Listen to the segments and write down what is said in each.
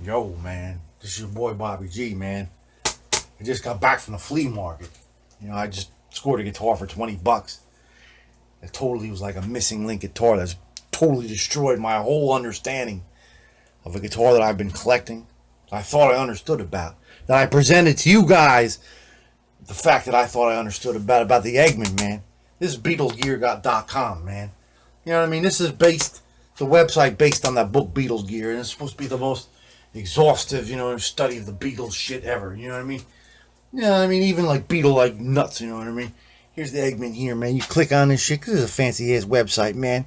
Yo, man, this is your boy Bobby G, man. I just got back from the flea market. I just scored a guitar for 20 bucks. It totally was like a missing link guitar that's totally destroyed my whole understanding of a guitar that I've been collecting. I thought I understood about. That I presented to you guys the fact that I thought I understood about the Egmond, man. This is BeatlesGear.com, man. You know what I mean? This is the website based on that book Beatles Gear, and it's supposed to be the most exhaustive, study of the Beatles shit ever. You know what I mean? Yeah, I mean, even like Beatle like nuts, you know what I mean? Here's the Egmond here, man. You click on this shit, 'cause this is a fancy ass website, man.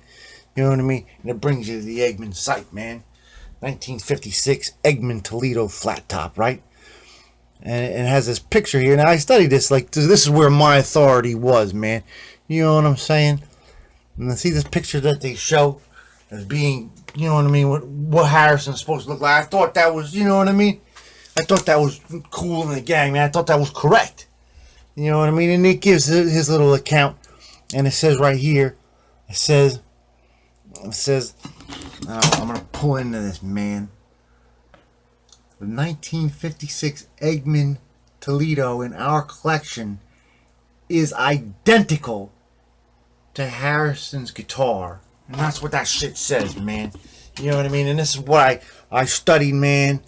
You know what I mean? And it brings you to the Egmond site, man. 1956 Egmond Toledo flat top, right? And it has this picture here. Now, I studied this, like, this is where my authority was, man. You know what I'm saying? And see this picture that they show as being, you know what I mean, what Harrison's supposed to look like. I thought that was, you know what I mean? I thought that was cool in the gang, man. I thought that was correct. You know what I mean? And it gives his little account. And it says right here, it says, I'm going to pull into this, man. The 1956 Egmond Toledo in our collection is identical to Harrison's guitar. And that's what that shit says, man. You know what I mean? And this is what I studied, man.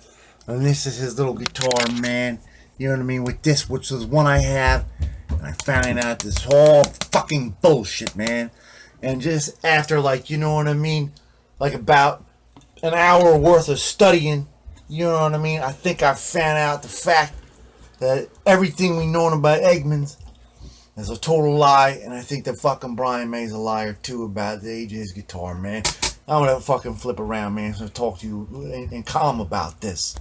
And this is his little guitar, man. You know what I mean? With this, which is one I have. And I found out this whole fucking bullshit, man. And just after, like, you know what I mean? Like about an hour worth of studying, you know what I mean? I think I found out the fact that everything we know about Egmonds is a total lie, and I think that fucking Brian May's a liar too about the age of his guitar, man. I'm gonna fucking flip around, man, so talk to you and calm about this.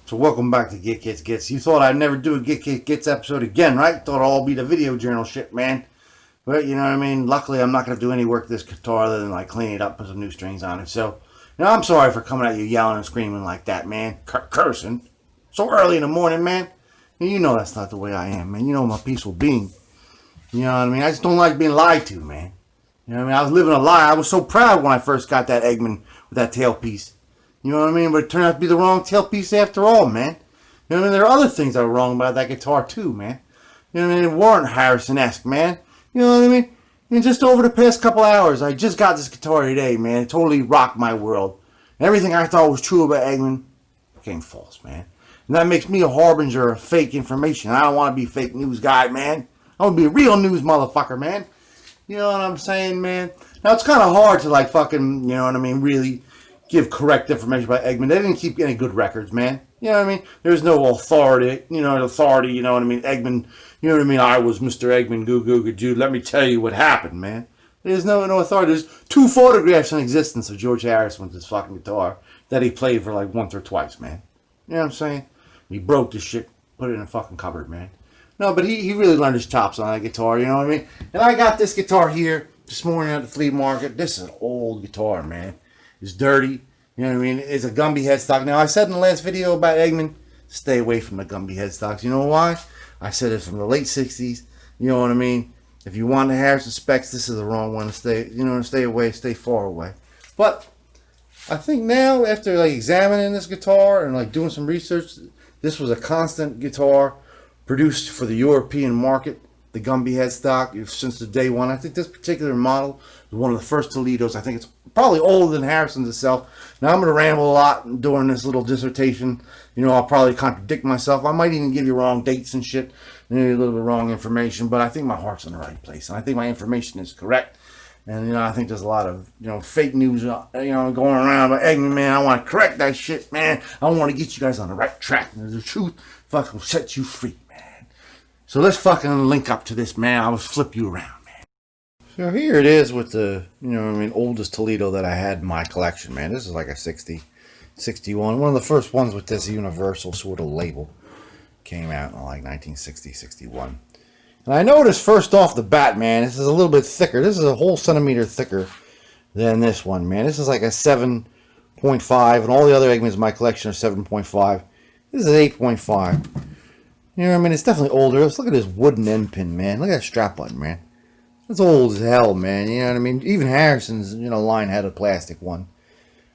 So welcome back to Guitkits. You thought I'd never do a Guitkits episode again, right? Thought it'll all be the video journal shit, man. But you know what I mean? Luckily, I'm not gonna do any work with this guitar other than like clean it up, put some new strings on it. So, I'm sorry for coming at you yelling and screaming like that, man. Cursing so early in the morning, man. And you know that's not the way I am, man. You know I'm a peaceful being. You know what I mean? I just don't like being lied to, man. You know what I mean? I was living a lie. I was so proud when I first got that Egmond with that tailpiece. You know what I mean? But it turned out to be the wrong tailpiece after all, man. You know what I mean? There are other things that were wrong about that guitar too, man. You know what I mean? It weren't Harrison-esque, man. You know what I mean? And just over the past couple hours, I just got this guitar today, man. It totally rocked my world. And everything I thought was true about Egmond became false, man. And that makes me a harbinger of fake information. I don't want to be a fake news guy, man. I want to be a real news motherfucker, man. You know what I'm saying, man? Now, it's kind of hard to, like, fucking, you know what I mean, really give correct information about Egmond. They didn't keep any good records, man. You know what I mean? There's no authority, you know what I mean? Egmond, you know what I mean? I was Mr. Egmond, goo goo goo goo. Let me tell you what happened, man. There's no authority. There's 2 photographs in existence of George Harrison with his fucking guitar that he played for like once or twice, man. You know what I'm saying? He broke this shit, put it in a fucking cupboard, man. No, but he really learned his chops on that guitar, you know what I mean? And I got this guitar here this morning at the flea market. This is an old guitar, man. It's dirty. You know what I mean? It's a Gumby headstock. Now, I said in the last video about Egmond, stay away from the Gumby headstocks. You know why? I said it's from the late 60s. You know what I mean? If you want the Harrison specs, this is the wrong one to stay away, stay far away. But I think now, after like examining this guitar and like doing some research, this was a constant guitar produced for the European market, the Gumby headstock, since the day one. I think this particular model was one of the first Toledos. I think it's probably older than Harrison's itself. Now, I'm going to ramble a lot during this little dissertation. You know, I'll probably contradict myself. I might even give you wrong dates and shit, maybe a little bit wrong information, but I think my heart's in the right place, and I think my information is correct. And, I think there's a lot of, fake news, going around about Egmond, man. I want to correct that shit, man. I want to get you guys on the right track. And the truth fucking will set you free, man. So let's fucking link up to this, man. I'll flip you around, man. So here it is with the, oldest Toledo that I had in my collection, man. This is like a 60, 61. One of the first ones with this universal sort of label. Came out in like 1960, 61. And I noticed first off the bat, man, this is a little bit thicker. This is a whole centimeter thicker than this one, man. This is like a 7.5, and all the other Egmonds in my collection are 7.5. This is 8.5. You know what I mean? It's definitely older. Let's look at this wooden end pin, man. Look at that strap button, man. That's old as hell, man. You know what I mean? Even Harrison's, line had a plastic one.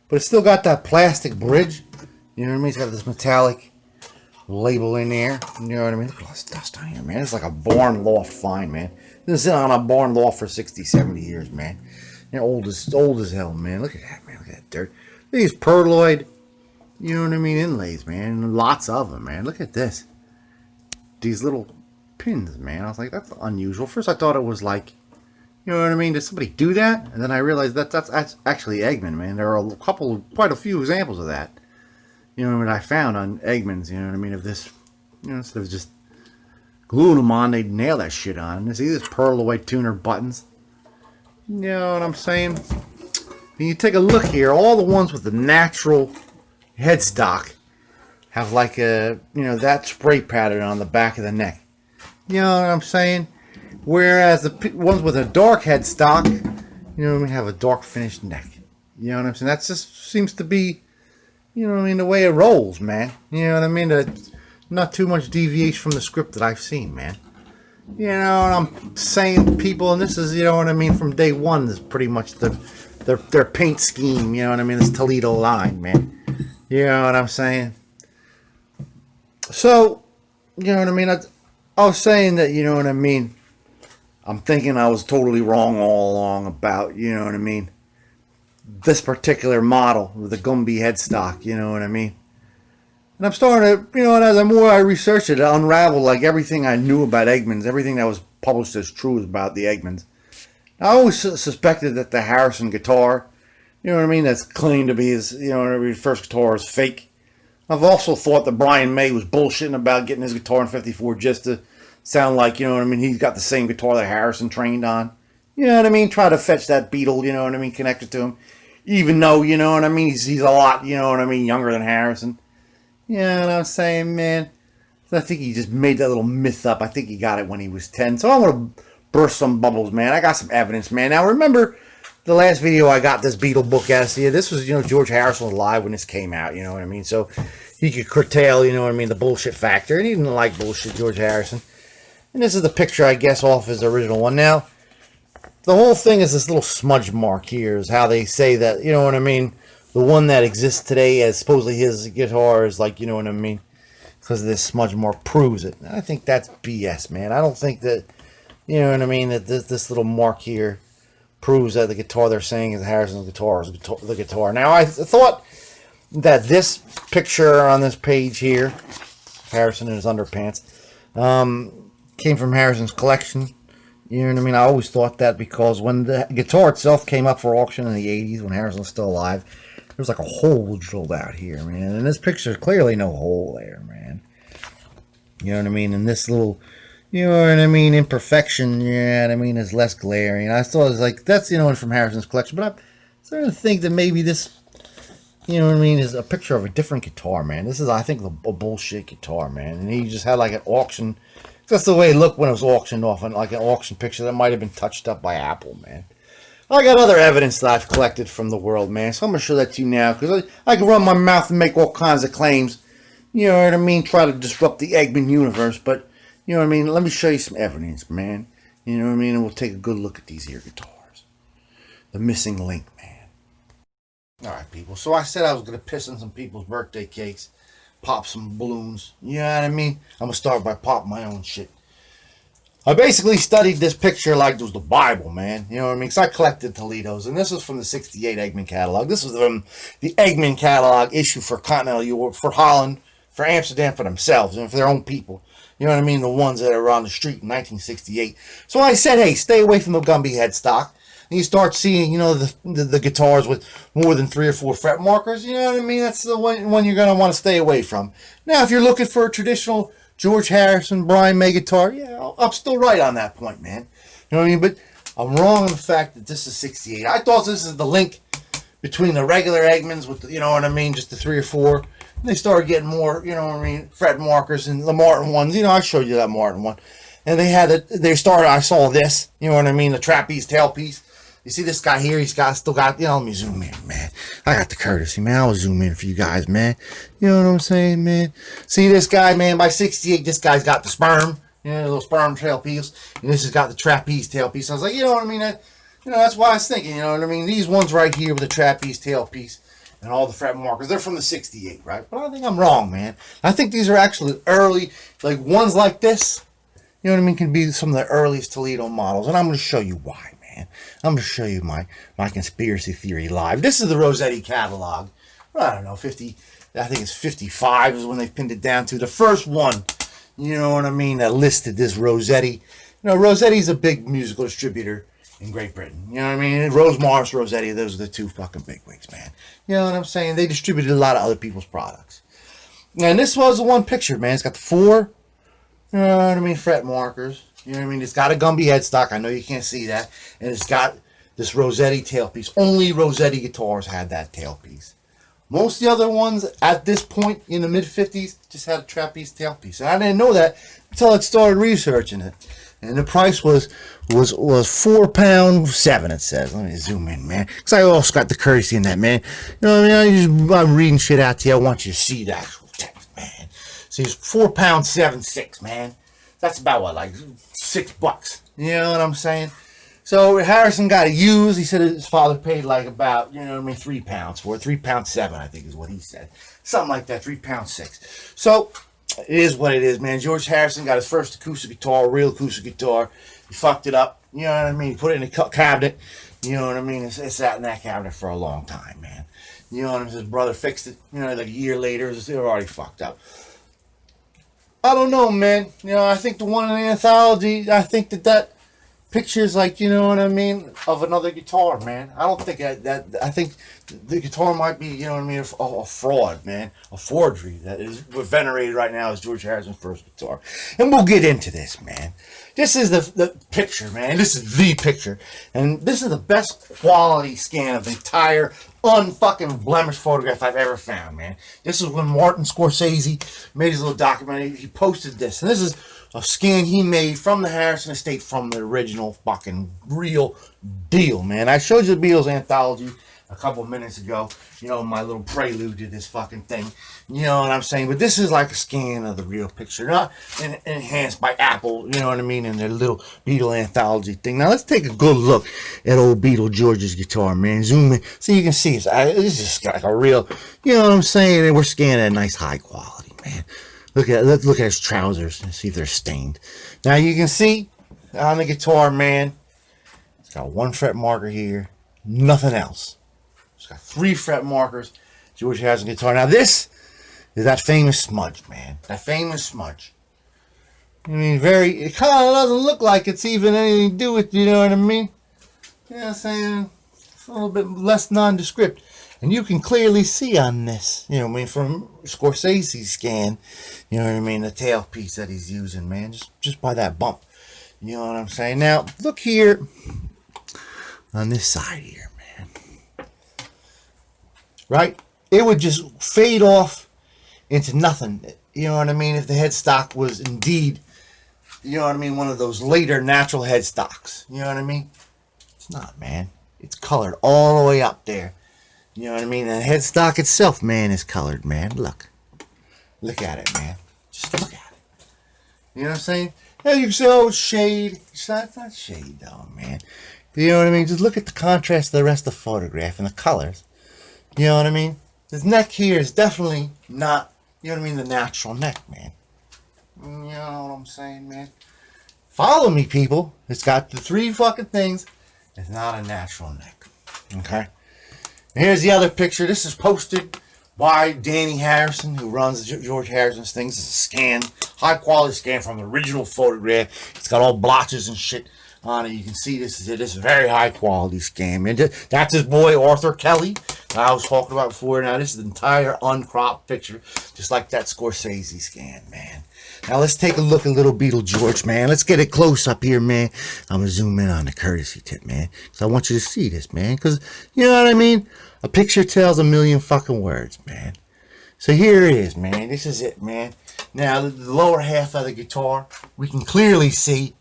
But it's still got that plastic bridge. You know what I mean? It's got this metallic label in there. You know what I mean? Look at all this dust on here, man. It's like a barn loft find, man. This is on a barn loft for 60, 70 years, man. They're old as hell, man. Look at that, man. Look at that dirt. These perloid, you know what I mean, inlays, man. Lots of them, man. Look at this. These little pins, man. I was like, that's unusual. First I thought it was like, you know what I mean? Did somebody do that? And then I realized that's actually Egmond, man. There are quite a few examples of that. You know what I found on Egmonds, you know what I mean? Of this, you know, instead of just gluing them on, they'd nail that shit on. You see this perloid tuner buttons? You know what I'm saying? And you take a look here, all the ones with the natural headstock have like a, you know, that spray pattern on the back of the neck. You know what I'm saying? Whereas the ones with a dark headstock, you know what I mean, have a dark finished neck. You know what I'm saying? That just seems to be, you know what I mean, the way it rolls, man. You know what I mean? Not too much deviation from the script that I've seen, man. You know what I'm saying, people? And this is, you know what I mean, from day one, is pretty much their paint scheme. You know what I mean? This Toledo line, man. You know what I'm saying? So, you know what I mean? I was saying that, you know what I mean? I'm thinking I was totally wrong all along about, you know what I mean, this particular model with the Gumby headstock, you know what I mean? And I'm starting to, you know, and as the more I research it, I unravel like everything I knew about Egmonds, everything that was published as true about the Egmonds. I always suspected that the Harrison guitar, you know what I mean, that's claimed to be his, you know, his first guitar is fake. I've also thought that Brian May was bullshitting about getting his guitar in '54 just to sound like, you know what I mean, he's got the same guitar that Harrison trained on. You know what I mean? Try to fetch that Beatle, you know what I mean, connected to him. Even though, you know what I mean, he's a lot, you know what I mean, younger than Harrison. You know what I'm saying, man? So I think he just made that little myth up. I think he got it when he was 10. So I'm going to burst some bubbles, man. I got some evidence, man. Now, remember the last video I got this Beatle book out of? This was, you know, George Harrison was alive when this came out, you know what I mean? So he could curtail, you know what I mean, the bullshit factor. And he didn't like bullshit, George Harrison. And this is the picture, I guess, off his original one. Now, the whole thing is this little smudge mark here is how they say that, you know what I mean, the one that exists today as supposedly his guitar is like, you know what I mean, because this smudge mark proves it. I think that's BS, man. I don't think that, you know what I mean, that this little mark here proves that the guitar they're saying is Harrison's guitar is the guitar. Now, I thought that this picture on this page here, Harrison in his underpants, came from Harrison's collection. You know what I mean? I always thought that because when the guitar itself came up for auction in the 80s, when Harrison was still alive, there was like a hole drilled out here, man. And this picture, clearly no hole there, man. You know what I mean? And this little, you know what I mean, imperfection, you know what I mean, is less glaring. I thought it was like, that's, you know, from Harrison's collection. But I'm starting to think that maybe this, you know what I mean, is a picture of a different guitar, man. This is, I think, a bullshit guitar, man. And he just had like an auction. That's the way it looked when it was auctioned off, and like an auction picture that might have been touched up by Apple, man. I got other evidence that I've collected from the world, man. So I'm going to show that to you now, because I can run my mouth and make all kinds of claims. You know what I mean? Try to disrupt the Egmond universe, but, you know what I mean? Let me show you some evidence, man. You know what I mean? And we'll take a good look at these here guitars. The missing link, man. Alright, people. So I said I was going to piss on some people's birthday cakes. Pop some balloons. You know what I mean? I'm going to start by popping my own shit. I basically studied this picture like it was the Bible, man. You know what I mean? Because I collected Toledos. And this is from the 68 Egmond catalog. This is from the Egmond catalog issue for Continental Europe, for Holland, for Amsterdam, for themselves, and for their own people. You know what I mean? The ones that are on the street in 1968. So I said, hey, stay away from the Gumby headstock. And you start seeing, you know, the guitars with more than 3 or 4 fret markers. You know what I mean? That's the one you're going to want to stay away from. Now, if you're looking for a traditional George Harrison, Brian May guitar, yeah, I'm still right on that point, man. You know what I mean? But I'm wrong in the fact that this is 68. I thought this is the link between the regular Egmonds with, the, you know what I mean, just the 3 or 4. And they started getting more, you know what I mean, fret markers and the Martin ones. You know, I showed you that Martin one. And they had it, I saw this, you know what I mean, the trapeze tailpiece. You see this guy here? He's still got, you know, let me zoom in, man. I got the courtesy, man. I'll zoom in for you guys, man. You know what I'm saying, man? See this guy, man? By 68, this guy's got the sperm, you know, the little sperm tailpiece. And this has got the trapeze tailpiece. I was like, you know what I mean? You know, that's why I was thinking, you know what I mean? These ones right here with the trapeze tailpiece. and all the fret markers. They're from the 68, right? But I think I'm wrong, man. I think these are actually early, like ones like this, you know what I mean, can be some of the earliest Toledo models. And I'm going to show you why, man. I'm going to show you my conspiracy theory live. This is the Rossetti catalog. I don't know, 50, I think it's 55 is when they pinned it down to. The first one, you know what I mean, that listed this Rossetti. You know, Rossetti's a big musical distributor in Great Britain. You know what I mean? Rose Morris, Rossetti, those are the two fucking bigwigs, man. You know what I'm saying? They distributed a lot of other people's products. And this was the one picture, man. It's got the 4, you know what I mean, fret markers. You know what I mean? It's got a Gumby headstock. I know you can't see that. And it's got this Rossetti tailpiece. Only Rossetti guitars had that tailpiece. Most of the other ones at this point in the mid-50s just had a trapeze tailpiece. And I didn't know that until I started researching it. And the price was £4.07, it says. Let me zoom in, man. Because I also got the courtesy in that, man. You know what I mean? I'm reading shit out to you. I want you to see the actual text, man. See, it's £4.76, man. That's about, what, like $6. You know what I'm saying? So Harrison got it used. He said his father paid like about, you know what I mean, £3 for it. £3.07, I think is what he said. Something like that, £3.06. So it is what it is, man. George Harrison got his first acoustic guitar, real acoustic guitar. He fucked it up. You know what I mean? He put it in a cabinet. You know what I mean? It sat in that cabinet for a long time, man. You know what I mean? His brother fixed it. You know, like a year later, they were already fucked up. I don't know, man. You know, I think the one in the anthology, I think that pictures, like, you know what I mean, of another guitar, man. I don't think that I think the guitar might be, you know what I mean, a fraud, man, a forgery that is venerated right now as George Harrison's first guitar. And we'll get into this, man. This is the picture, man. This is the picture, and this is the best quality scan of the entire unfucking blemished photograph I've ever found, man. This is when Martin Scorsese made his little documentary. He posted this, and this is a scan he made from the Harrison estate from the original fucking real deal, man. I showed you the Beatles anthology a couple minutes ago, you know, my little prelude to this fucking thing, you know what I'm saying? But this is like a scan of the real picture, not enhanced by Apple, you know what I mean, and their little Beatle anthology thing. Now let's take a good look at old Beatle George's guitar, man. Zoom in so you can see it. This is like a real, you know what I'm saying, and we're scanning at nice high quality, man. Let's look at his trousers and see if they're stained. Now you can see on the guitar, man, it's got 1 fret marker here, nothing else. It's got 3 fret markers. George has a guitar. Now this is that famous smudge, man. That famous smudge. I mean, it kind of doesn't look like it's even anything to do with, you know what I mean? You know what I'm saying? It's a little bit less nondescript. And you can clearly see on this, you know what I mean, from Scorsese's scan, you know what I mean, the tailpiece that he's using, man, just by that bump. You know what I'm saying? Now, look here on this side here, man. Right? It would just fade off into nothing. You know what I mean? If the headstock was indeed, you know what I mean, one of those later natural headstocks. You know what I mean? It's not, man. It's colored all the way up there. You know what I mean? The headstock itself, man, is colored, man. Look. Look at it, man. Just look at it. You know what I'm saying? Yeah, you can say, oh, it's shade. It's not shade, though, man. You know what I mean? Just look at the contrast of the rest of the photograph and the colors. You know what I mean? This neck here is definitely not, you know what I mean, the natural neck, man. You know what I'm saying, man? Follow me, people. It's got the 3 fucking things. It's not a natural neck. Okay? And here's the other picture. This is posted by Danny Harrison, who runs George Harrison's things. It's a scan, high quality scan from the original photograph. It's got all blotches and shit on it. You can see this is a very high quality scan, man. That's his boy Arthur Kelly I was talking about before. Now this is the entire uncropped picture, just like that Scorsese scan, man. Now let's take a look at little Beetle George, man. Let's get it close up here, man. I'm gonna zoom in on the courtesy tip, man, because I want you to see this, man. Because you know what I mean. A picture tells a million fucking words, man. So here it is, man. This is it, man. Now the lower half of the guitar, we can clearly see.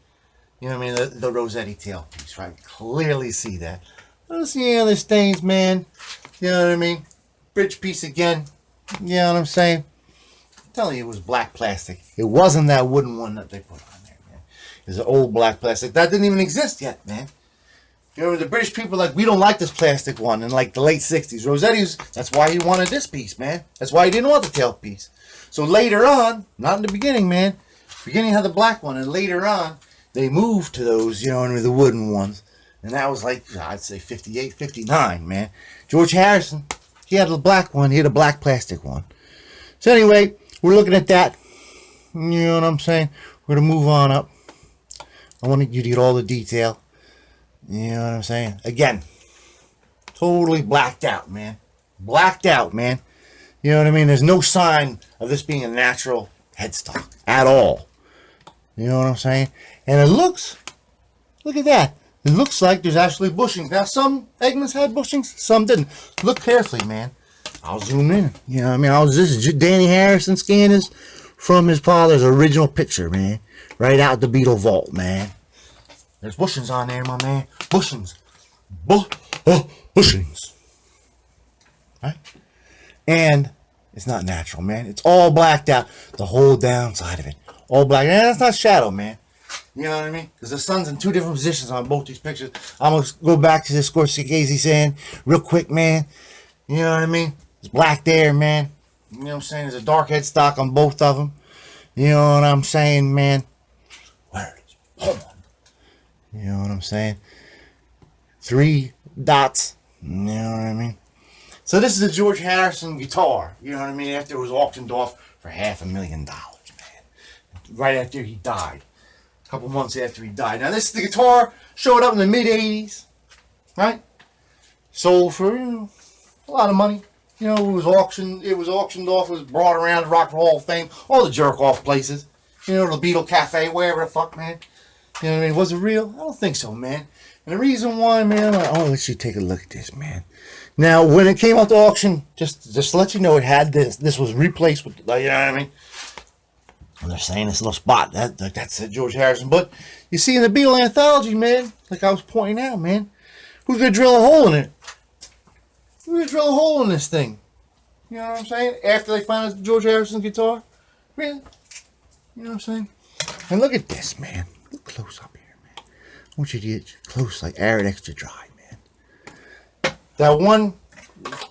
You know what I mean? The Rossetti tailpiece, right? Clearly see that. Let's see any other stains, man. You know what I mean? Bridge piece again. You know what I'm saying? I'm telling you, it was black plastic. It wasn't that wooden one that they put on there, man. It's an old black plastic. That didn't even exist yet, man. You know, the British people like, we don't like this plastic one in like the late 60s. Rossetti's, that's why he wanted this piece, man. That's why he didn't want the tailpiece. So later on, not in the beginning, man. Beginning had the black one, and later on, they moved to those, you know, the wooden ones. And that was like, I'd say 58, 59, man. George Harrison, he had the black one. He had a black plastic one. So anyway, we're looking at that. You know what I'm saying? We're going to move on up. I wanted you to get all the detail. You know what I'm saying? Again, totally blacked out, man. Blacked out, man. You know what I mean? There's no sign of this being a natural headstock at all. You know what I'm saying? And it looks, look at that. It looks like there's actually bushings. Now, some Egmonds had bushings, some didn't. Look carefully, man. I'll zoom in. You know what I mean? This is Danny Harrison scan this from his father's original picture, man. Right out the Beetle vault, man. There's bushings on there, my man. Bushings. Bushings. Right? And it's not natural, man. It's all blacked out. The whole downside of it. All black. And that's not shadow, man. You know what I mean? Because the sun's in two different positions on both these pictures. I'm going to go back to this Scorsese saying real quick, man. You know what I mean? It's black there, man. You know what I'm saying? There's a dark headstock on both of them. You know what I'm saying, man? Where is home? You know what I'm saying? 3 dots. You know what I mean? So this is a George Harrison guitar. You know what I mean? After it was auctioned off for $500,000, man. Right after he died. A couple months after he died. Now this is the guitar. Showed up in the mid-80s. Right? Sold for, you know, a lot of money. You know, it was auctioned off. It was brought around the Rock and Roll Hall of Fame. All the jerk-off places. You know, the Beatle Cafe, wherever the fuck, man. You know what I mean? Was it real? I don't think so, man. And the reason why, man, I'll let you take a look at this, man. Now, when it came out to auction, just to let you know, it had this. This was replaced with, you know what I mean? And they're saying this little spot, that's George Harrison. But you see in the Beatle anthology, man, like I was pointing out, man, who's going to drill a hole in it? Who's going to drill a hole in this thing? You know what I'm saying? After they find out George Harrison's guitar? Really? You know what I'm saying? And look at this, man. Look close up here, man. I want you to get close, like arid extra dry, man. That one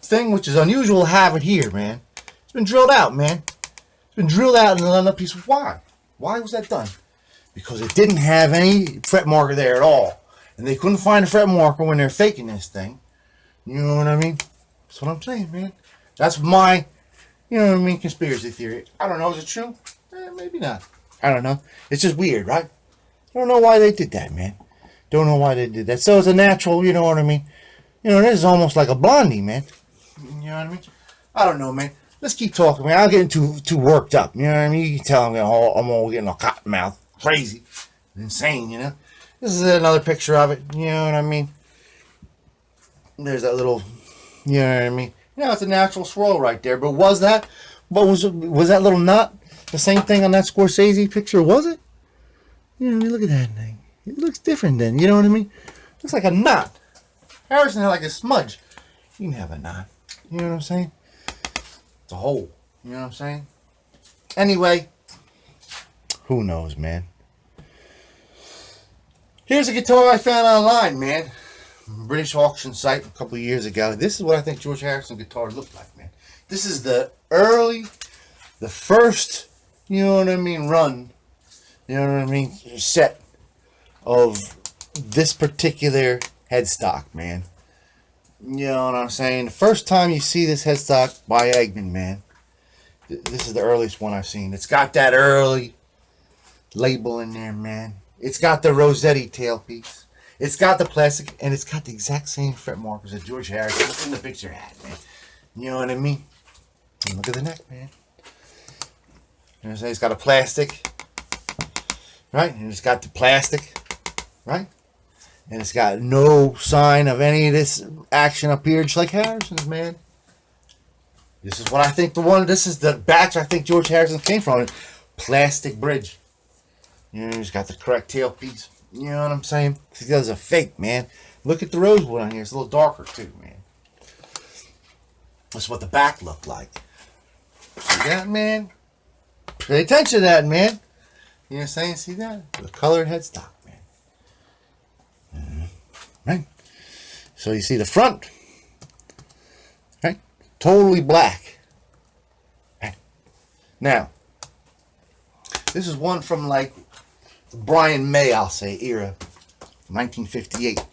thing which is unusual to have it here, man. It's been drilled out, man. It's been drilled out in another piece. Why? Why was that done? Because it didn't have any fret marker there at all. And they couldn't find a fret marker when they're faking this thing. You know what I mean? That's what I'm saying, man. That's my, you know what I mean, conspiracy theory. I don't know. Is it true? Maybe not. I don't know. It's just weird, right? I don't know why they did that, man. Don't know why they did that. So it's a natural, you know what I mean? You know, this is almost like a Blondie, man. You know what I mean? I don't know, man. Let's keep talking, man. I'm getting too worked up. You know what I mean? You can tell I'm all getting a cotton mouth. Crazy. Insane, you know? This is another picture of it. You know what I mean? There's that little, you know what I mean? You know, it's a natural swirl right there. But was that that little nut the same thing on that Scorsese picture? Was it? You know what I mean? Look at that thing. It looks different then. You know what I mean? It looks like a knot. Harrison had like a smudge. You can have a knot. You know what I'm saying? It's a hole. You know what I'm saying? Anyway, who knows, man? Here's a guitar I found online, man. British auction site a couple of years ago. This is what I think George Harrison guitars look like, man. This is the first, you know what I mean, run, you know what I mean, set of this particular headstock, man. You know what I'm saying? The first time you see this headstock by Egmond, man, this is the earliest one I've seen. It's got that early label in there, man. It's got the Rossetti tailpiece. It's got the plastic, and it's got the exact same fret markers that George Harrison in the picture had, man. You know what I mean? And look at the neck, man. You know what I'm saying? It's got a plastic, right? And it's got the plastic, right? And it's got no sign of any of this action up here, just like Harrison's, man. This is what I think this is the batch I think George Harrison came from. Plastic bridge. You know, he's got the correct tailpiece. You know what I'm saying? This is a fake, man. Look at the rosewood on here. It's a little darker, too, man. That's what the back looked like. See that, man? Pay attention to that, man. You know what I'm saying? See that? The colored headstock, man. Right? So you see the front, right? Totally black. Right? Now, this is one from like the Brian May, I'll say, era, 1958.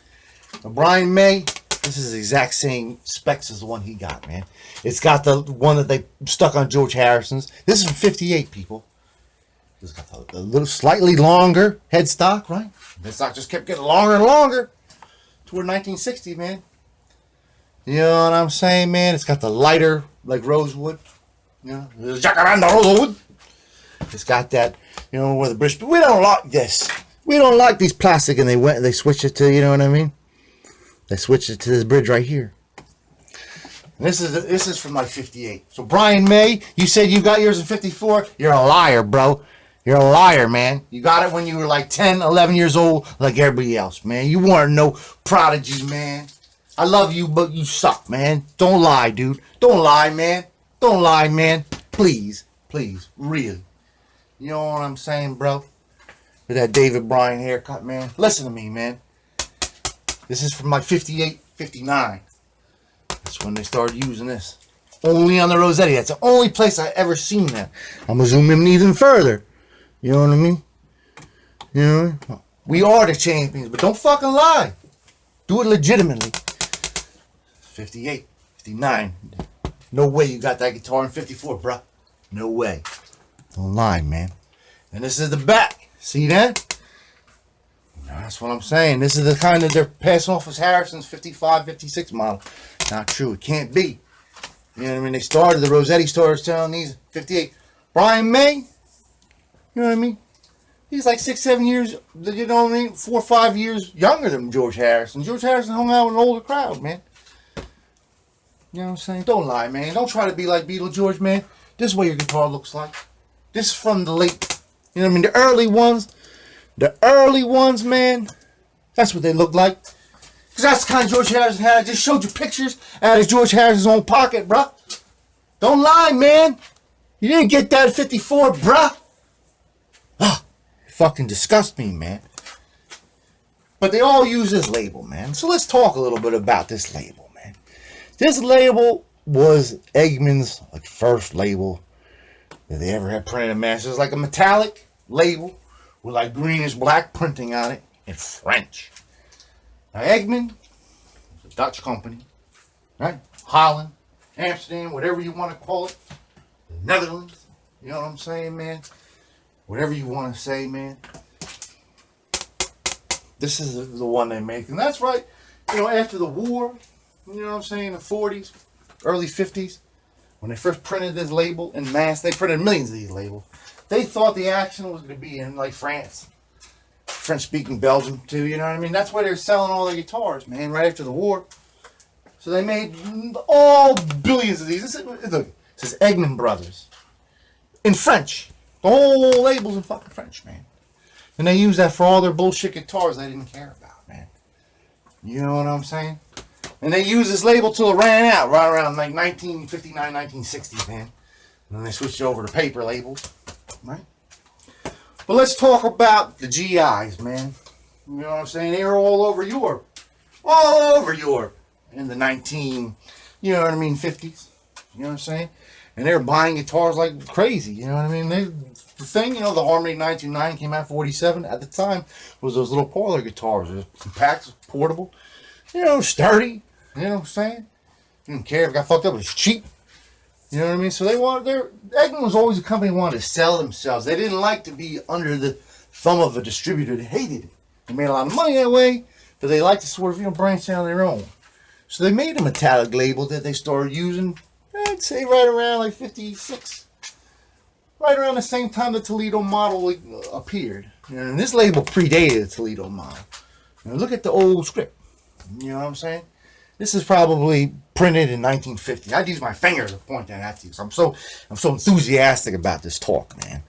Now, Brian May, this is the exact same specs as the one he got, man. It's got the one that they stuck on George Harrison's. This is from 58, people. It's got the little slightly longer headstock, right? Headstock just kept getting longer and longer toward 1960, man. You know what I'm saying, man? It's got the lighter, like rosewood. You know, jacaranda rosewood. It's got that, you know, where the British. But we don't like this. We don't like these plastic, and they switch it to, you know what I mean? They switched it to this bridge right here. And this is from like 58. So Brian May, you said you got yours in 54. You're a liar, bro. You're a liar, man. You got it when you were like 10, 11 years old, like everybody else, man. You weren't no prodigy, man. I love you, but you suck, man. Don't lie, dude. Don't lie, man. Don't lie, man. Please, please, really. You know what I'm saying, bro? With that David Bryan haircut, man. Listen to me, man. This is from like 58, 59. That's when they started using this. Only on the Rossetti. That's the only place I ever seen that. I'm gonna zoom in even further. You know what I mean? You know? We are the champions, but don't fucking lie. Do it legitimately. 58, 59. No way you got that guitar in 54, bruh. No way. Don't lie, man. And this is the back. See that? That's what I'm saying. This is the kind that they're passing off as Harrison's 55, 56 model. Not true. It can't be. You know what I mean? They started, the Rossetti stores selling these 58. Brian May, you know what I mean? He's like 6, 7 years, you know what I mean? 4 or 5 years younger than George Harrison. George Harrison hung out with an older crowd, man. You know what I'm saying? Don't lie, man. Don't try to be like Beetle George, man. This is what your guitar looks like. This is from the late, you know what I mean? The early ones, man. That's what they look like. Because that's the kind of George Harrison had. I just showed you pictures out of George Harrison's own pocket, bruh. Don't lie, man. You didn't get that at 54, bruh. Ah, it fucking disgusts me, man. But they all use this label, man. So let's talk a little bit about this label, man. This label was Egmond's like first label that they ever had printed in mass. It was like a metallic label with like greenish black printing on it in French. Now Egmond is a Dutch company, right? Holland, Amsterdam, whatever you want to call it. The Netherlands, you know what I'm saying, man? Whatever you want to say, man. This is the one they make. And that's right, you know, after the war, you know what I'm saying, the 40s, early 50s, when they first printed this label in mass, they printed millions of these labels. They thought the action was going to be in like France. French-speaking Belgium, too, you know what I mean? That's why they're selling all their guitars, man, right after the war. So they made all billions of these. Look, it says Egmond Brothers. In French. The whole label's in fucking French, man. And they use that for all their bullshit guitars they didn't care about, man. You know what I'm saying? And they used this label till it ran out, right around like 1959, 1960, man. And then they switched over to paper labels, right? But let's talk about the GIs, man. You know what I'm saying? They were all over Europe. All over Europe in the you know what I mean, 50s. You know what I'm saying? And they were buying guitars like crazy. You know what I mean? The thing, you know, the Harmony 929 came out 47 at the time, was those little parlor guitars. It was compact, portable, you know, sturdy. You know what I'm saying? Didn't care if it got fucked up. It was cheap. You know what I mean? So Egmond was always a company that wanted to sell themselves. They didn't like to be under the thumb of a distributor. They hated it. They made a lot of money that way, but they liked to sort of, you know, branch out on their own. So they made a metallic label that they started using, I'd say right around like 56. Right around the same time the Toledo model appeared. You know, and this label predated the Toledo model. Now look at the old script. You know what I'm saying? This is probably printed in 1950. I'd use my finger to point that at you. So I'm so enthusiastic about this talk, man.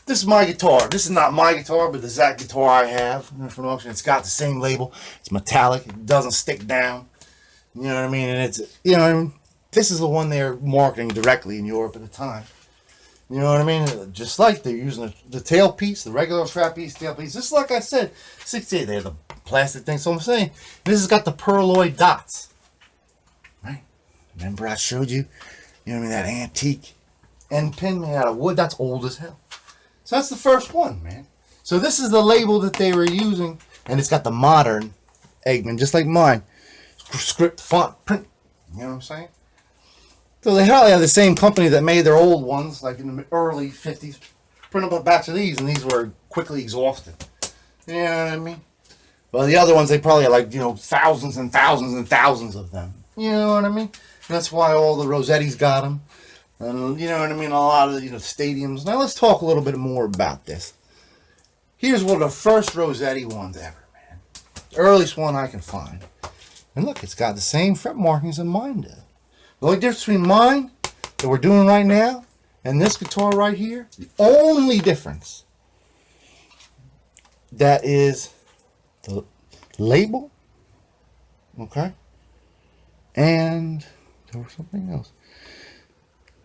This is my guitar. This is not my guitar, but the exact guitar I have from auction. It's got the same label. It's metallic. It doesn't stick down. You know what I mean? And it's, you know, this is the one they're marketing directly in Europe at the time. You know what I mean? Just like they're using the tailpiece, the regular trapeze tailpiece. Just like I said, 68, they have the plastic thing. So I'm saying, this has got the pearloid dots. Right? Remember I showed you, you know what I mean, that antique end pin made out of wood? That's old as hell. So that's the first one, man. So this is the label that they were using, and it's got the modern Egmond, just like mine. Script, font, print. You know what I'm saying? So they probably have the same company that made their old ones, like in the early 50s. Print up a batch of these, and these were quickly exhausted. You know what I mean? Well, the other ones, they probably had, like, you know, thousands and thousands and thousands of them. You know what I mean? And that's why all the Rossettis got them. And, you know what I mean? A lot of, you know, stadiums. Now let's talk a little bit more about this. Here's one of the first Rossetti ones ever, man. The earliest one I can find. And look, it's got the same fret markings as mine do. The only difference between mine that we're doing right now and this guitar right here, the only difference, that is the label, okay? And there was something else.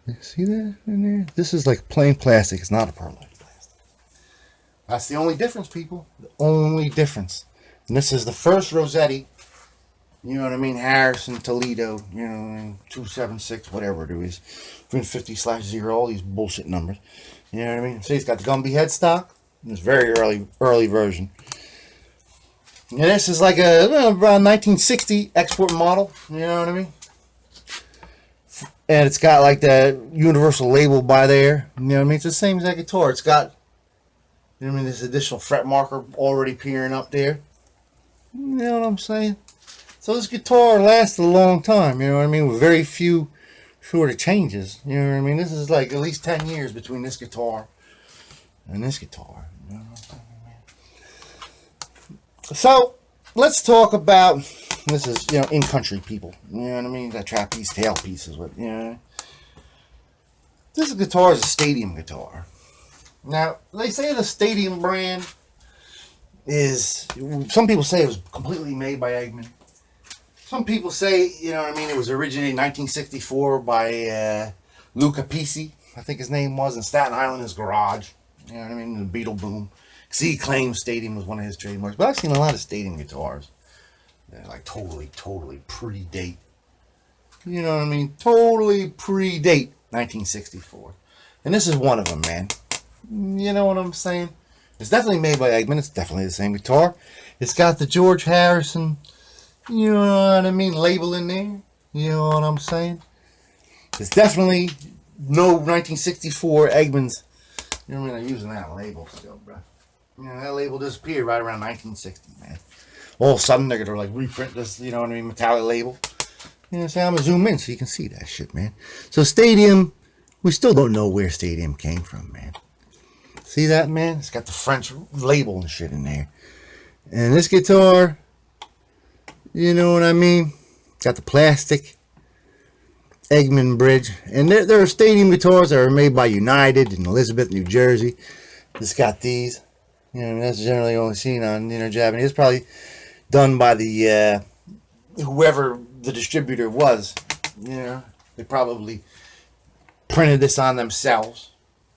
You see that in there? This is like plain plastic. It's not a pearlite plastic. That's the only difference, people. The only difference. And this is the first Rossetti. You know what I mean? Harrison, Toledo, you know, 276, whatever it is. 50/0, all these bullshit numbers. You know what I mean? See, it's got the Gumby headstock. It's very early version. And this is like a around 1960 export model. You know what I mean? And it's got like the universal label by there. You know what I mean? It's the same as that guitar. It's got, you know what I mean, this additional fret marker already peering up there. You know what I'm saying? So this guitar lasted a long time, you know what I mean, with very few short of changes. You know what I mean? This is like at least 10 years between this guitar and this guitar. You know what I'm saying? So let's talk about, this is, you know, in country people. You know what I mean? That trapeze tailpiece is what, you know. This guitar is a stadium guitar. Now, they say the stadium brand is, some people say it was completely made by Egmond. Some people say, you know what I mean, it was originated in 1964 by Luca Pisi, I think his name was, in Staten Island, his garage. You know what I mean, the Beetle Boom. Because he claims stadium was one of his trademarks. But I've seen a lot of stadium guitars that like totally predate. You know what I mean? Totally predate 1964. And this is one of them, man. You know what I'm saying? It's definitely made by Egmond. It's definitely the same guitar. It's got the George Harrison, you know what I mean, label in there. You know what I'm saying? It's definitely no 1964 Egmonds. You know what I mean? I'm using that label still, bro. You know, that label disappeared right around 1960, man. All of a sudden, they're going to like reprint this, you know what I mean, metallic label. You know what I'm saying? I'm going to zoom in so you can see that shit, man. So Stadium, we still don't know where Stadium came from, man. See that, man? It's got the French label and shit in there. And this guitar, you know what I mean? Got the plastic Egmond bridge. And there are stadium guitars that are made by United in Elizabeth, New Jersey. It's got these. You know, that's generally only seen on, you know, Japanese. It's probably done by the whoever the distributor was. You know, they probably printed this on themselves.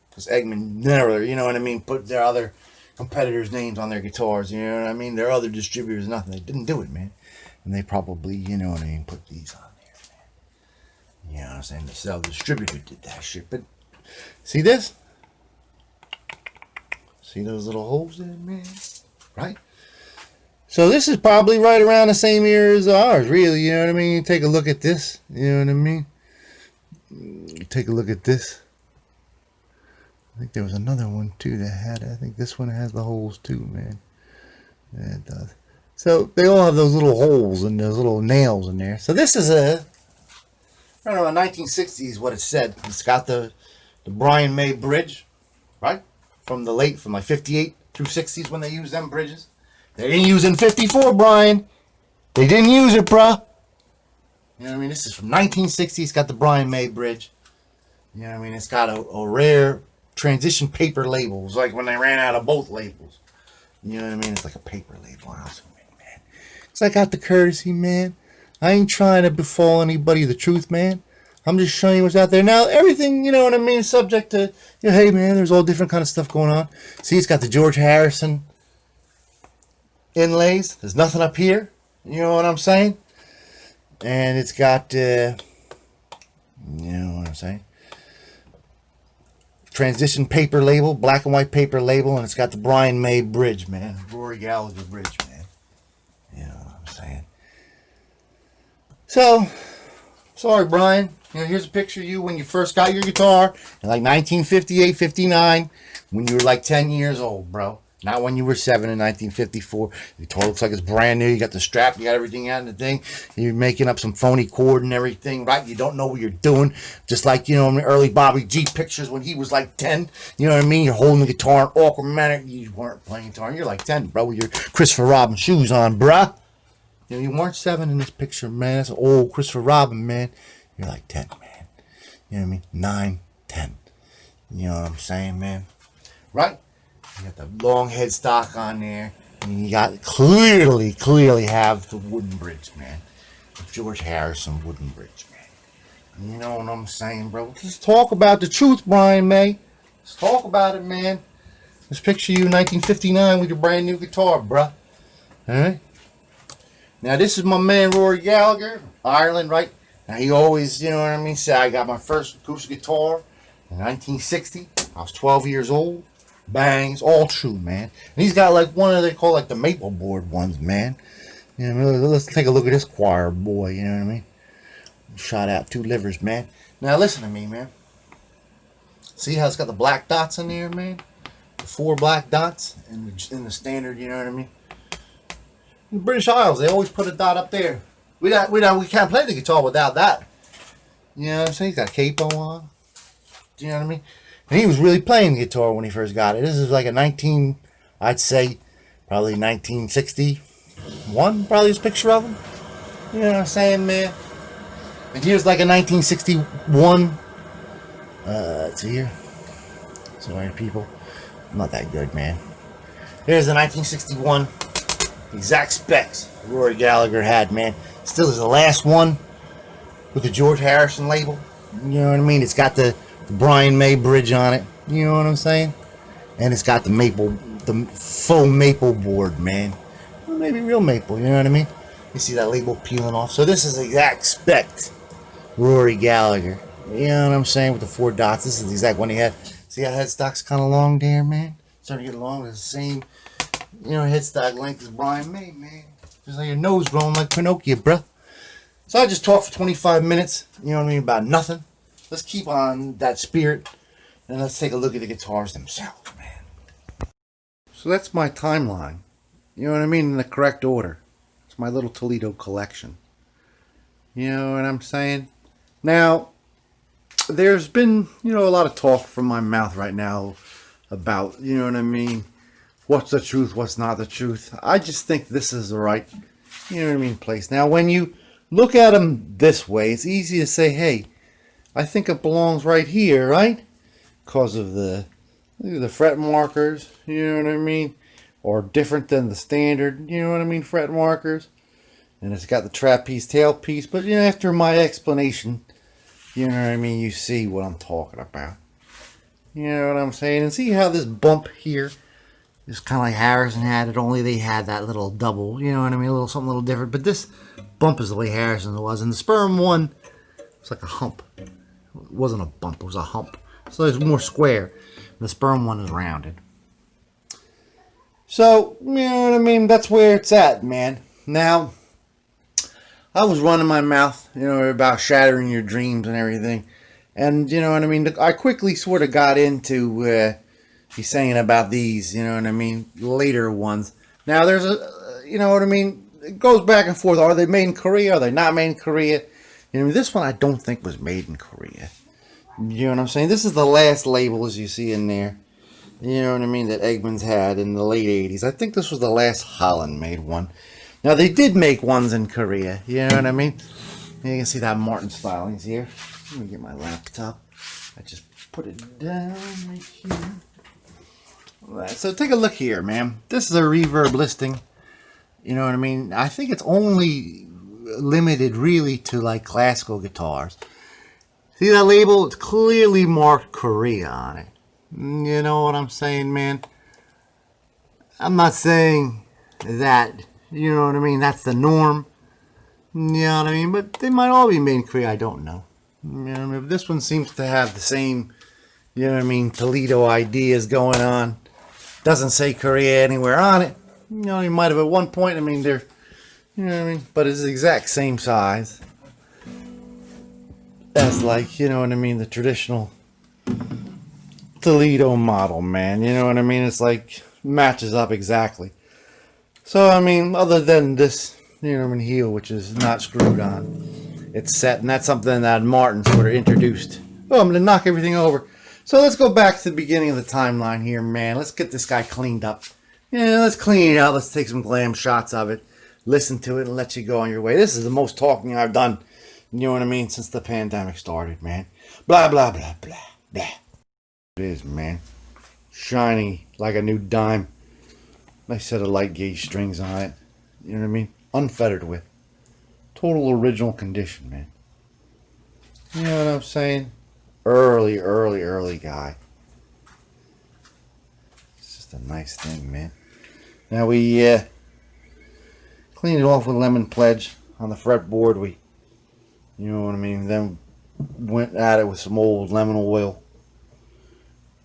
Because Egmond never, you know what I mean, put their other competitors' names on their guitars. You know what I mean? Their other distributors, nothing. They didn't do it, man. And they probably, you know what I mean, put these on there, man. You know what I'm saying? The cell distributor did that shit. But see this? See those little holes there, man? Right? So this is probably right around the same era as ours, really. You know what I mean? Take a look at this. You know what I mean? Take a look at this. I think there was another one too that had it. I think this one has the holes too, man. Yeah, it does. So they all have those little holes and those little nails in there. So this is a, I don't know, 1960s what it said. It's got the Brian May bridge, right? From like 58 through 60s when they used them bridges. They didn't use it in 54, Brian. They didn't use it, bruh. You know what I mean? This is from 1960. It's got the Brian May bridge. You know what I mean? It's got a rare transition paper label. It's like when they ran out of both labels. You know what I mean? It's like a paper label. Man. Because I got the courtesy, man. I ain't trying to befall anybody the truth, man. I'm just showing you what's out there. Now, everything, you know what I mean, is subject to, you know, hey, man, there's all different kind of stuff going on. See, it's got the George Harrison inlays. There's nothing up here. You know what I'm saying? And it's got, you know what I'm saying? Transition paper label, black and white paper label, and it's got the Brian May bridge, man. Rory Gallagher bridge, man. You know what I'm saying? So, sorry, Brian. You know, here's a picture of you when you first got your guitar in like 1958, 59, when you were like 10 years old, bro. Not when you were 7 in 1954. The guitar looks like it's brand new. You got the strap, you got everything out in the thing. You're making up some phony chord and everything, right? You don't know what you're doing. Just like, you know, in the early Bobby G pictures when he was like 10. You know what I mean? You're holding the guitar in awkward manner. You weren't playing guitar. You're like 10, bro, with your Christopher Robin shoes on, bruh. You know, you weren't 7 in this picture, man. That's old Christopher Robin, man. You're like 10, man. You know what I mean? 9, 10. You know what I'm saying, man? Right? You got the long headstock on there. And you got clearly have the wooden bridge, man. The George Harrison wooden bridge, man. You know what I'm saying, bro? Let's talk about the truth, Brian May. Let's talk about it, man. Let's picture you in 1959 with your brand new guitar, bruh. Alright? Now, this is my man, Rory Gallagher, Ireland, right? Now, he always, you know what I mean, said I got my first acoustic guitar in 1960. I was 12 years old. Bangs, all true, man. And he's got like one of they call like the maple board ones, man. You know, let's take a look at this choir boy, you know what I mean? Shot out 2 livers, man. Now, listen to me, man. See how it's got the black dots in there, man? The 4 black dots in the standard, you know what I mean? In the British Isles, they always put a dot up there. We can't play the guitar without that. You know what I'm saying? He's got a capo on. Do you know what I mean? And he was really playing the guitar when he first got it. This is like I'd say, probably 1961, probably his picture of him. You know what I'm saying, man? And here's like a 1961. Let's see here. Sorry, people. I'm not that good, man. Here's the 1961 exact specs Rory Gallagher had, man. Still is the last one with the George Harrison label. You know what I mean? It's got the Brian May bridge on it. You know what I'm saying? And it's got the faux maple board, man. Well, maybe real maple, you know what I mean? You see that label peeling off. So this is exact spec Rory Gallagher. You know what I'm saying? With the 4 dots. This is the exact one he had. See how headstock's kind of long there, man? Starting to get along with the same, you know, headstock length as Brian May, man. Just like your nose growing like Pinocchio, bruh. So I just talked for 25 minutes, you know what I mean, about nothing. Let's keep on that spirit, and let's take a look at the guitars themselves, man. So that's my timeline. You know what I mean? In the correct order. It's my little Toledo collection. You know what I'm saying? Now, there's been, you know, a lot of talk from my mouth right now about, you know what I mean, what's the truth, what's not the truth. I just think this is the right, you know what I mean, place. Now, when you look at them this way, it's easy to say, hey, I think it belongs right here, right? Because of the fret markers, you know what I mean? Or different than the standard, you know what I mean, fret markers. And it's got the trapeze tailpiece. But, you know, after my explanation, you know what I mean, you see what I'm talking about. You know what I'm saying? And see how this bump here is kind of like Harrison had it, only they had that little double, you know what I mean? Something a little different. But this bump is the way Harrison was. And the Sperm one, it's like a hump. It wasn't a bump, it was a hump. So it's more square. The Sperm one is rounded. So, you know what I mean? That's where it's at, man. Now, I was running my mouth, you know, about shattering your dreams and everything. And, you know what I mean? I quickly sort of got into he's saying about these, you know what I mean? Later ones. Now, there's a, you know what I mean? It goes back and forth. Are they made in Korea? Are they not made in Korea? You know, this one I don't think was made in Korea. You know what I'm saying? This is the last label, as you see in there. You know what I mean? That Egmond's had in the late 80s. I think this was the last Holland-made one. Now, they did make ones in Korea. You know what I mean? You can see that Martin stylings here. Let me get my laptop. I just put it down right here. Alright, so take a look here, man. This is a reverb listing. You know what I mean? I think it's only limited really to like classical guitars. See that label? It's clearly marked Korea on it. You know what I'm saying, man? I'm not saying that, you know what I mean, that's the norm. You know what I mean? But they might all be made in Korea. I don't know. You know what I mean? This one seems to have the same, you know what I mean, Toledo ideas going on. Doesn't say Korea anywhere on it. You know, you might have at one point. I mean, they're, you know what I mean? But it's the exact same size as, like, you know what I mean, the traditional Toledo model, man. You know what I mean? It's like matches up exactly. So, I mean, other than this, you know what I mean, heel, which is not screwed on, it's set, and that's something that Martin sort of introduced. Oh, I'm going to knock everything over. So let's go back to the beginning of the timeline here, man. Let's get this guy cleaned up. Yeah, let's clean it out. Let's take some glam shots of it. Listen to it and let you go on your way. This is the most talking I've done, you know what I mean, since the pandemic started, man. Blah, blah, blah, blah, blah. It is, man. Shiny like a new dime. Nice set of light gauge strings on it. You know what I mean? Unfettered with. Total original condition, man. You know what I'm saying? Early guy. It's just a nice thing, man. Now we cleaned it off with lemon pledge on the fretboard. We, you know what I mean, then went at it with some old lemon oil,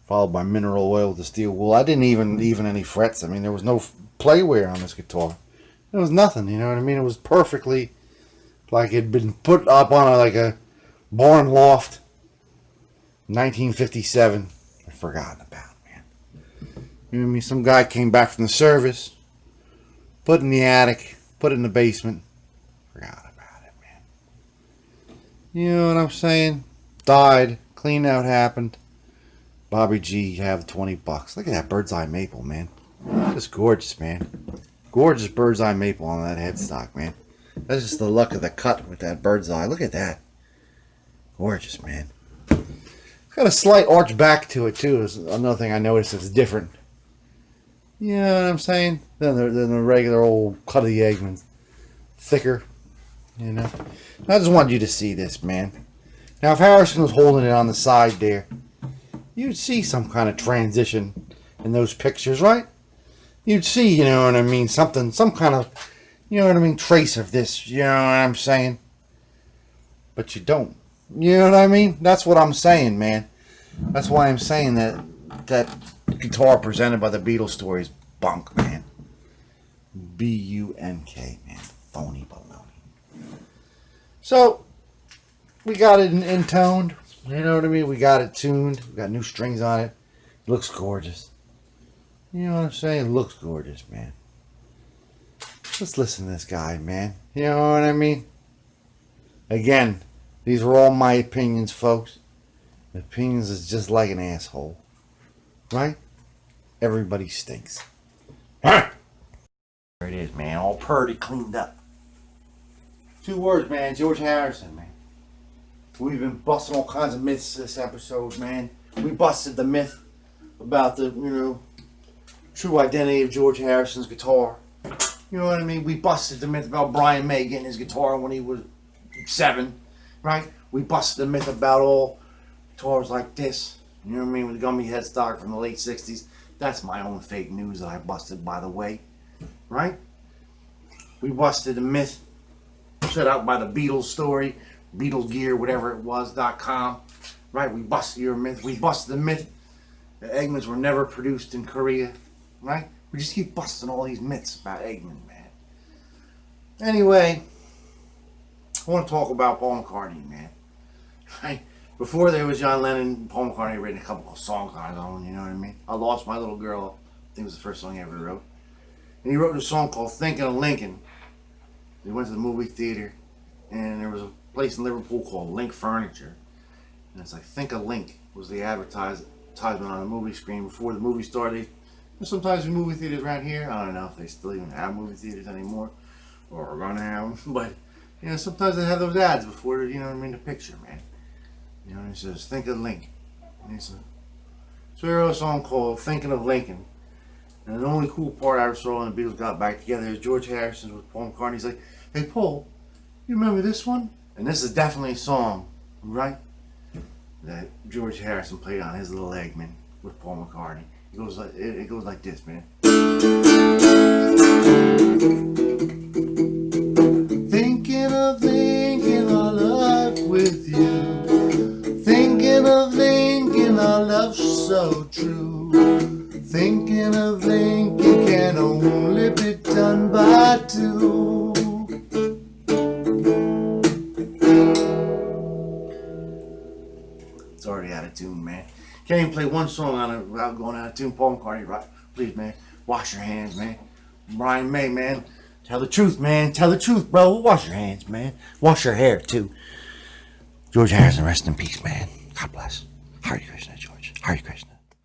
followed by mineral oil with the steel wool. I didn't even leave any frets. I mean, there was no playwear on this guitar. There was nothing, you know what I mean? It was perfectly like it'd been put up on a barn loft, 1957. I'd forgotten about, man. You know what I mean? Some guy came back from the service, put it in the attic, put it in the basement, forgot about it, man. You know what I'm saying? Died, clean out happened. Bobby G have $20. Look at that bird's eye maple, man. Just gorgeous, man. Gorgeous bird's eye maple on that headstock, man. That's just the luck of the cut with that bird's eye. Look at that. Gorgeous, man. It's got a slight arch back to it, too. Is another thing I noticed that's different. You know what I'm saying? Than the regular old cut of the Egmond. Thicker, you know. I just wanted you to see this, man. Now, if Harrison was holding it on the side there, you'd see some kind of transition in those pictures, right? You'd see, you know what I mean, some kind of, you know what I mean, trace of this, you know what I'm saying? But you don't. You know what I mean? That's what I'm saying, man. That's why I'm saying that guitar presented by the Beatles story is bunk, man. B-U-N-K, man. Phony baloney. So, we got it intoned. You know what I mean? We got it tuned. We got new strings on it. It looks gorgeous. You know what I'm saying? It looks gorgeous, man. Let's listen to this guy, man. You know what I mean? Again, these are all my opinions, folks. Opinions is just like an asshole. Right? Everybody stinks. There it is, man. All purdy, cleaned up. 2 words, man. George Harrison, man. We've been busting all kinds of myths this episode, man. We busted the myth about the, you know, true identity of George Harrison's guitar. You know what I mean? We busted the myth about Brian May getting his guitar when he was 7, right? We busted the myth about all guitars like this. You know what I mean? With the Gumby headstock from the late 60s. That's my own fake news that I busted, by the way. Right? We busted the myth set out by the Beatles story, Beatles gear, whatever it was.com. Right? We busted your myth. We busted the myth that Egmonds were never produced in Korea. Right? We just keep busting all these myths about Egmond, man. Anyway, I want to talk about Paul McCartney, man. Right? Before there was John Lennon, Paul McCartney had written a couple of songs on his own, you know what I mean? I Lost My Little Girl, I think it was the first song he ever wrote. And he wrote a song called Thinking of Lincoln. He went to the movie theater, and there was a place in Liverpool called Link Furniture. And it's like, Think of Link was the advertisement on the movie screen before the movie started. Sometimes in movie theaters around here, I don't know if they still even have movie theaters anymore, or are gonna have them, but, you know, sometimes they have those ads before, you know what I mean, the picture, man. You know, he says, Think of Lincoln. And he said, so he wrote a song called Thinking of Lincoln. And the only cool part I ever saw when the Beatles got back together is George Harrison with Paul McCartney. He's like, hey, Paul, you remember this one? And this is definitely a song, right? that George Harrison played on his little Egmond with Paul McCartney. It goes like this, man. Thinking of linking our life with you. Thinking of linking our love so true. Thinking of linking can only be done by two. It's already out of tune, man. Can't even play one song on it without going out of tune. Paul McCartney, right? Please, man. Wash your hands, man. Brian May, man. Tell the truth, man. Tell the truth, bro. Wash your hands, man. Wash your hair, too. George Harrison, rest in peace, man. God bless. Hare Krishna, George. Hare Krishna.